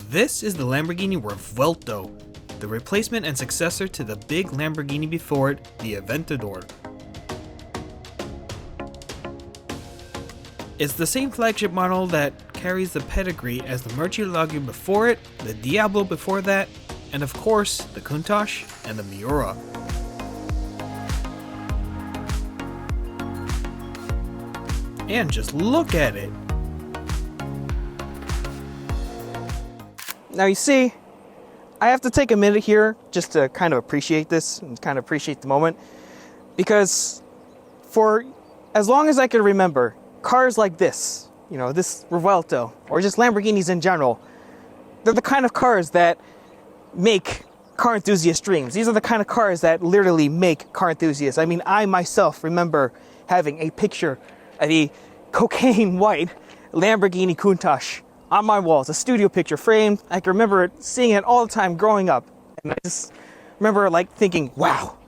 This is the Lamborghini Revuelto, the replacement and successor to the big Lamborghini before it, the Aventador. It's the same flagship model that carries the pedigree as the Murcielago before it, the Diablo before that, and of course, the Countach and the Miura. And just look at it. Now you see, I have to take a minute here just to kind of appreciate this and kind of appreciate the moment, because for as long as I can remember, cars like this, this Revuelto, or just Lamborghinis in general, they're the kind of cars that make car enthusiast dreams. These are the kind of cars that literally make car enthusiasts. I mean, I myself remember having a picture of a cocaine white Lamborghini Countach on my walls, a studio picture framed. I can remember seeing it all the time growing up. And I just remember thinking, wow,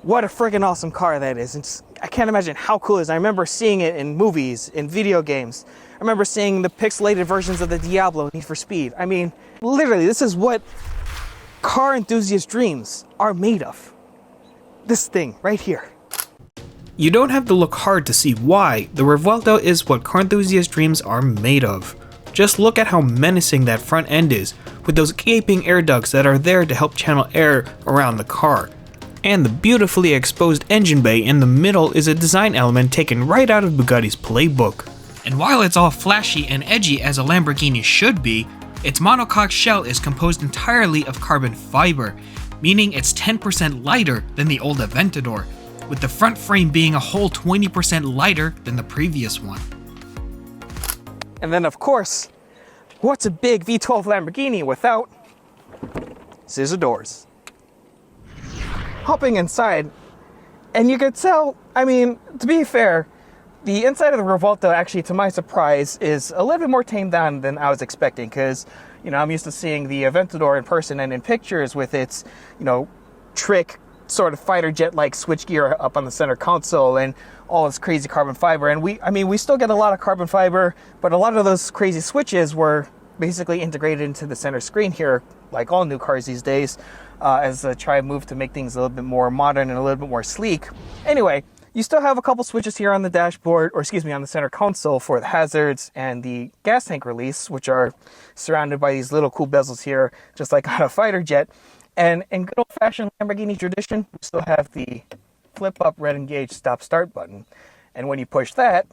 what a freaking awesome car that is. And I can't imagine how cool it is. I remember seeing it in movies, in video games. I remember seeing the pixelated versions of the Diablo, Need for Speed. I mean, literally, this is what car enthusiast dreams are made of. This thing right here. You don't have to look hard to see why. The Revuelto is what car enthusiast dreams are made of. Just look at how menacing that front end is, with those gaping air ducts that are there to help channel air around the car. And the beautifully exposed engine bay in the middle is a design element taken right out of Bugatti's playbook. And while it's all flashy and edgy as a Lamborghini should be, its monocoque shell is composed entirely of carbon fiber, meaning it's 10% lighter than the old Aventador, with the front frame being a whole 20% lighter than the previous one. And then, of course, what's a big V12 Lamborghini without scissor doors? Hopping inside, and you could tell, I mean, to be fair, the inside of the Revuelto, actually, to my surprise, is a little bit more tamed down than I was expecting, because, I'm used to seeing the Aventador in person and in pictures with its, trick sort of fighter jet-like switchgear up on the center console and all this crazy carbon fiber. And we still get a lot of carbon fiber, but a lot of those crazy switches were basically integrated into the center screen here, like all new cars these days, as a try move to make things a little bit more modern and a little bit more sleek. Anyway, you still have a couple switches here on the dashboard, on the center console for the hazards and the gas tank release, which are surrounded by these little cool bezels here, just like on a fighter jet. And in good old-fashioned Lamborghini tradition, we still have the flip-up red engage stop-start button. And when you push that,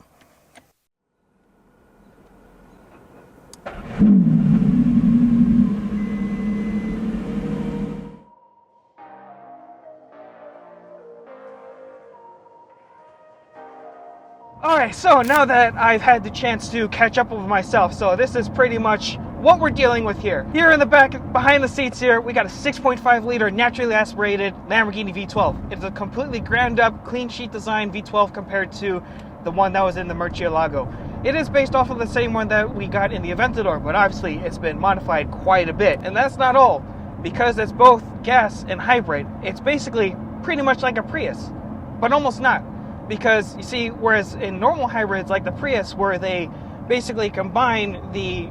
Alright, so now that I've had the chance to catch up with myself, so this is pretty much what we're dealing with here. Here in the back, behind the seats here, we got a 6.5 liter naturally aspirated Lamborghini V12. It's a completely ground up, clean sheet design V12 compared to the one that was in the Murcielago. It is based off of the same one that we got in the Aventador, but obviously it's been modified quite a bit. And that's not all. Because it's both gas and hybrid, it's basically pretty much like a Prius, but almost not. Because you see, whereas in normal hybrids like the Prius, where they basically combine the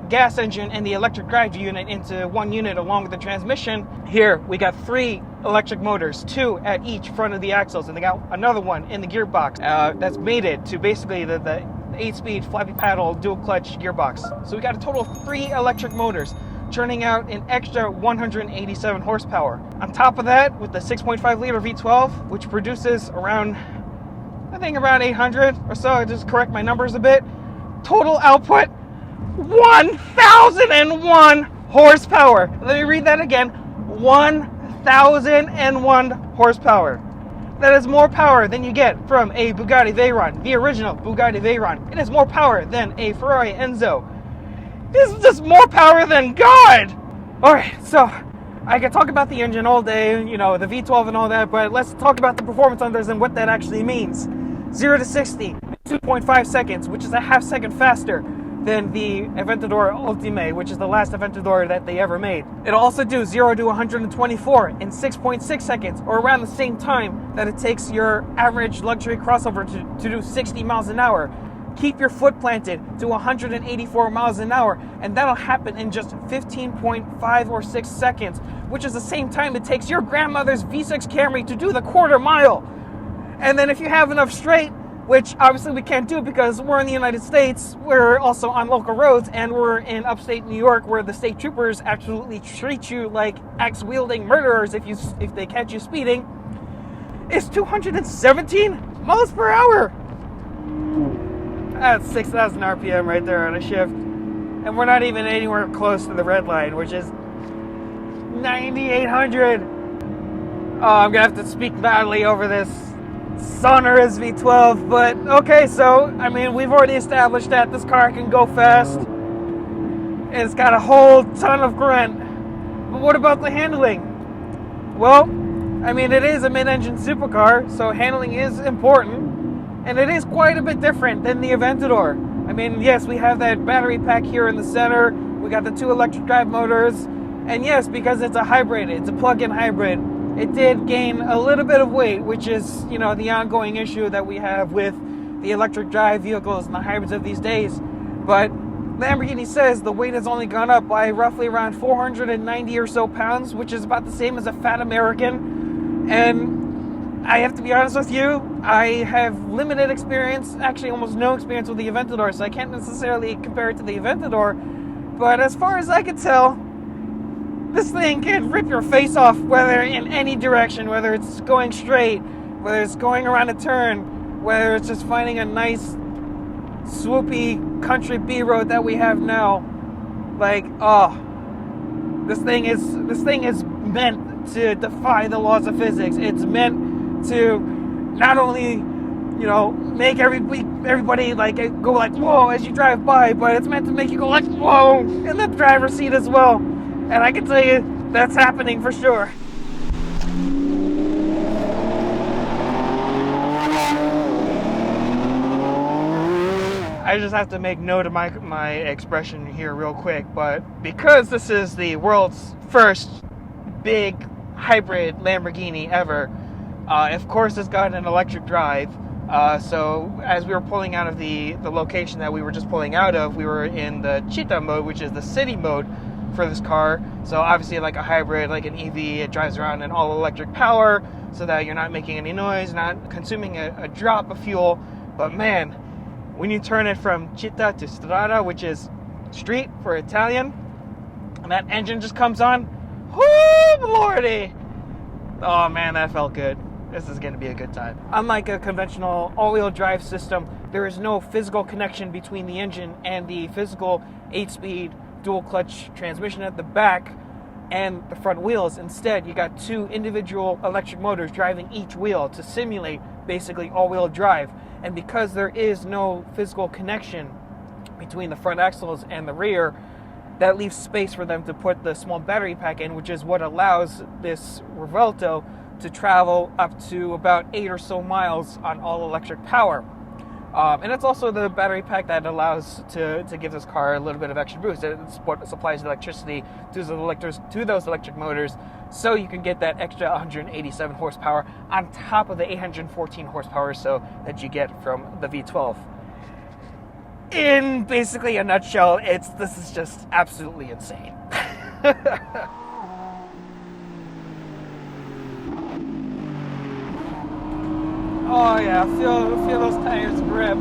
gas engine and the electric drive unit into one unit along with the transmission, here we got 3 electric motors, 2 at each front of the axles, and they got another one in the gearbox that's mated to basically the 8-speed flappy paddle dual clutch gearbox. So we got a total of 3 electric motors, churning out an extra 187 horsepower. On top of that, with the 6.5 liter V12, which produces around 800 or so, I just correct my numbers a bit, total output 1001 horsepower. Let me read that again. 1001 horsepower. That is more power than you get from a Bugatti Veyron, the original Bugatti Veyron. It is more power than a Ferrari Enzo. This is just more power than God. Alright, so I could talk about the engine all day, the V12 and all that, but let's talk about the performance numbers and what that actually means. 0 to 60 in 2.5 seconds, which is a half second faster than the Aventador Ultime, which is the last Aventador that they ever made. It'll also do 0 to 124 in 6.6 seconds, or around the same time that it takes your average luxury crossover to do 60 miles an hour. keep your foot planted to 184 miles an hour, and that'll happen in just 15.5 or 6 seconds, which is the same time it takes your grandmother's V6 Camry to do the quarter mile. And then if you have enough straight, which obviously we can't do because we're in the United States, we're also on local roads, and we're in upstate New York where the state troopers absolutely treat you like axe-wielding murderers if they catch you speeding, it's 217 miles per hour. That's 6,000 RPM right there on a shift. And we're not even anywhere close to the red line, which is 9,800. Oh, I'm going to have to speak loudly over this sonorous V12, but okay, so, I mean, we've already established that this car can go fast. It's got a whole ton of grunt. But what about the handling? Well, I mean, it is a mid-engine supercar, so handling is important. And it is quite a bit different than the Aventador. I mean, yes, we have that battery pack here in the center. We got the 2 electric drive motors. And yes, because it's a hybrid, it's a plug-in hybrid, it did gain a little bit of weight, which is, you know, the ongoing issue that we have with the electric drive vehicles and the hybrids of these days. But Lamborghini says the weight has only gone up by roughly around 490 or so pounds, which is about the same as a fat American. And I have to be honest with you, I have limited experience, actually almost no experience with the Aventador, so I can't necessarily compare it to the Aventador. But as far as I can tell, this thing can rip your face off, whether in any direction, whether it's going straight, whether it's going around a turn, whether it's just finding a nice, swoopy country B road that we have now. Like, oh, this thing is meant to defy the laws of physics. It's meant to not only, you know, make everybody like go like whoa as you drive by, but it's meant to make you go like whoa in the driver's seat as well. And I can tell you that's happening for sure. I just have to make note of my expression here real quick, but because this is the world's first big hybrid Lamborghini ever, of course it's got an electric drive. So as we were pulling out of the location that we were just pulling out of, we were in the Cheetah mode, which is the city mode for this car. So obviously like a hybrid, like an EV, it drives around in all electric power so that you're not making any noise, not consuming a drop of fuel. But man, when you turn it from Città to Strada, which is street for Italian, and that engine just comes on, whoo lordy! Oh man, that felt good. This is going to be a good time. Unlike a conventional all-wheel drive system, there is no physical connection between the engine and the physical 8-speed dual-clutch transmission at the back and the front wheels. Instead, you got 2 individual electric motors driving each wheel to simulate basically all-wheel drive. And because there is no physical connection between the front axles and the rear, that leaves space for them to put the small battery pack in, which is what allows this Revuelto to travel up to about 8 or so miles on all-electric power. And it's also the battery pack that allows to give this car a little bit of extra boost. It supplies electricity to those electric motors, so you can get that extra 187 horsepower on top of the 814 horsepower so that you get from the V12. In basically a nutshell, this is just absolutely insane. Oh yeah, feel those tires grip.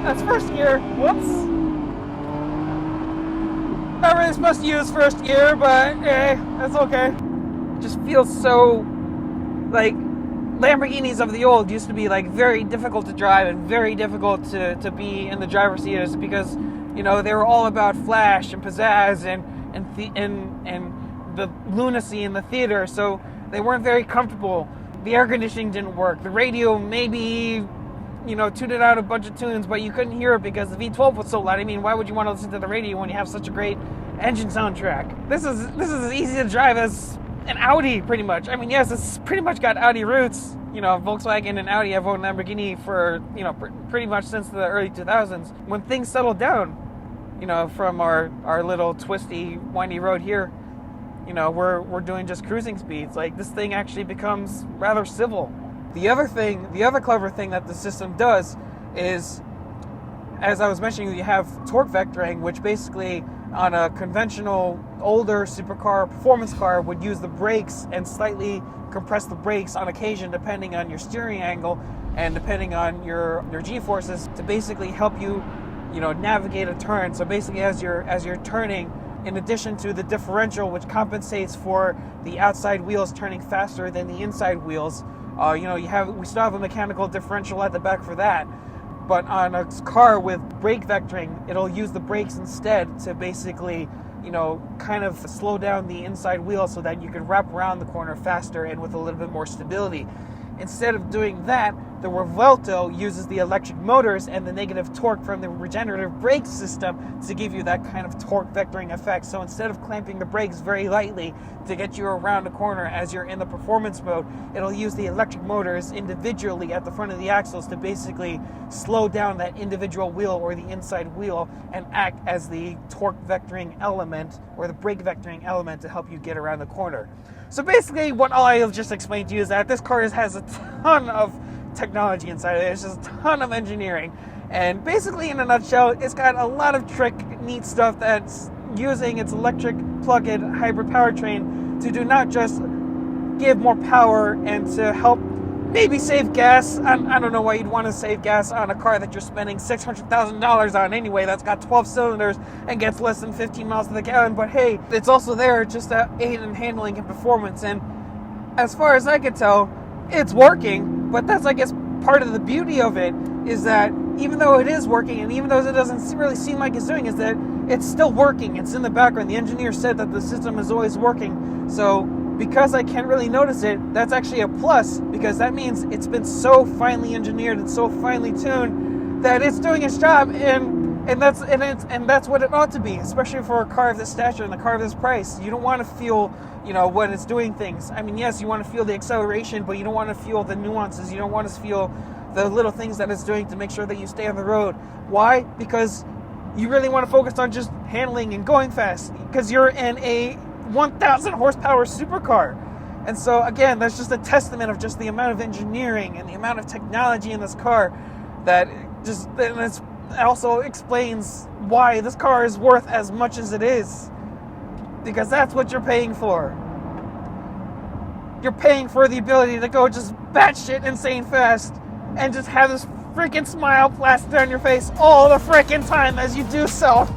That's first gear. Whoops. Not really supposed to use first gear, but that's okay. It just feels so like Lamborghinis of the old used to be like very difficult to drive and very difficult to be in the driver's seat, is because, you know, they were all about flash and pizzazz and the lunacy in the theater, so they weren't very comfortable. The air conditioning didn't work. The radio maybe, you know, tuned out a bunch of tunes, but you couldn't hear it because the V12 was so loud. I mean, why would you want to listen to the radio when you have such a great engine soundtrack? This is as easy to drive as an Audi, pretty much. I mean, yes, it's pretty much got Audi roots. You know, Volkswagen and Audi have owned Lamborghini for, you know, pretty much since the early 2000s. When things settled down, you know, from our little twisty, windy road here, you know, we're doing just cruising speeds. Like, this thing actually becomes rather civil. The other clever thing that the system does is, as I was mentioning, you have torque vectoring, which basically on a conventional older supercar performance car would use the brakes and slightly compress the brakes on occasion depending on your steering angle and depending on your G-forces to basically help you, navigate a turn. So basically as you're turning, in addition to the differential which compensates for the outside wheels turning faster than the inside wheels, we still have a mechanical differential at the back for that. But on a car with brake vectoring, it'll use the brakes instead to basically, kind of slow down the inside wheel so that you can wrap around the corner faster and with a little bit more stability. Instead of doing that, the Revuelto uses the electric motors and the negative torque from the regenerative brake system to give you that kind of torque vectoring effect. So instead of clamping the brakes very lightly to get you around the corner as you're in the performance mode, it'll use the electric motors individually at the front of the axles to basically slow down that individual wheel or the inside wheel and act as the torque vectoring element or the brake vectoring element to help you get around the corner. So basically what I have just explained to you is that this car has a ton of technology inside of it. It's just a ton of engineering. And basically in a nutshell, it's got a lot of neat stuff that's using its electric plug-in hybrid powertrain to do not just give more power and to help maybe save gas. I don't know why you'd want to save gas on a car that you're spending $600,000 on anyway, that's got 12 cylinders and gets less than 15 miles to the gallon. But hey, it's also there just to aid in handling and performance. And as far as I can tell, it's working. But that's, I guess, part of the beauty of it is that even though it is working and even though it doesn't really seem like it's doing, is that it's still working. It's in the background. The engineer said that the system is always working. So because I can't really notice it, that's actually a plus, because that means it's been so finely engineered and so finely tuned that it's doing its job, and that's what it ought to be, especially for a car of this stature and a car of this price. You don't want to feel, when it's doing things. I mean, yes, you want to feel the acceleration, but you don't want to feel the nuances. You don't want to feel the little things that it's doing to make sure that you stay on the road. Why? Because you really want to focus on just handling and going fast, because you're in a 1,000 horsepower supercar. And so again, that's just a testament of just the amount of engineering and the amount of technology in this car that it also explains why this car is worth as much as it is, because that's what you're paying for. You're paying for the ability to go just batshit insane fast and just have this freaking smile plastered on your face all the freaking time as you do so.